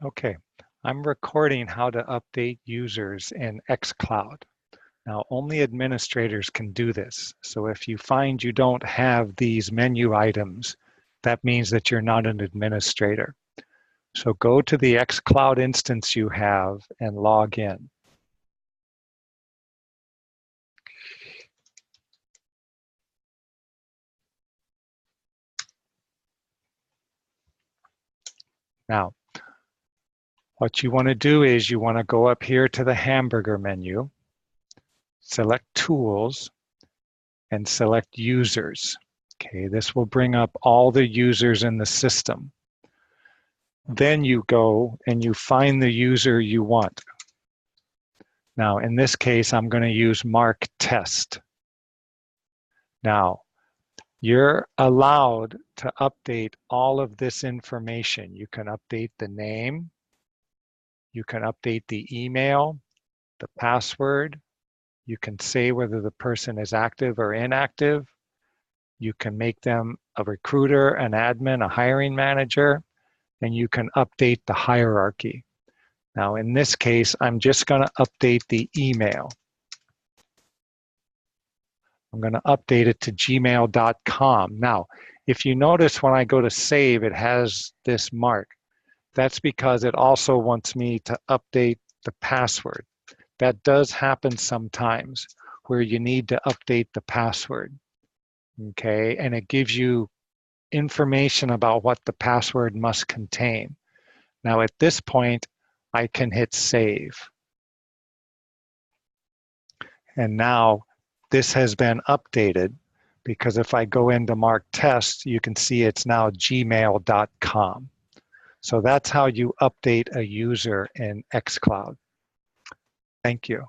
Okay, I'm recording how to update users in xCloud. Now, only administrators can do this. So if you find you don't have these menu items, that means that you're not an administrator. So go to the xCloud instance you have and log in. Now, what you want to do is you want to go up here to the hamburger menu, select Tools, and select Users. Okay, this will bring up all the users in the system. Then you go and you find the user you want. Now, in this case, I'm going to use Mark Test. Now, you're allowed to update all of this information. You can update the name, you can update the email, the password, you can say whether the person is active or inactive, you can make them a recruiter, an admin, a hiring manager, and you can update the hierarchy. Now, in this case, I'm just going to update the email. I'm going to update it to gmail.com. Now, if you notice when I go to save, it has this mark. That's because it also wants me to update the password. That does happen sometimes where you need to update the password. Okay, and it gives you information about what the password must contain. Now, at this point, I can hit save. And now this has been updated because if I go into Mark Test, you can see it's now gmail.com. So that's how you update a user in xCloud. Thank you.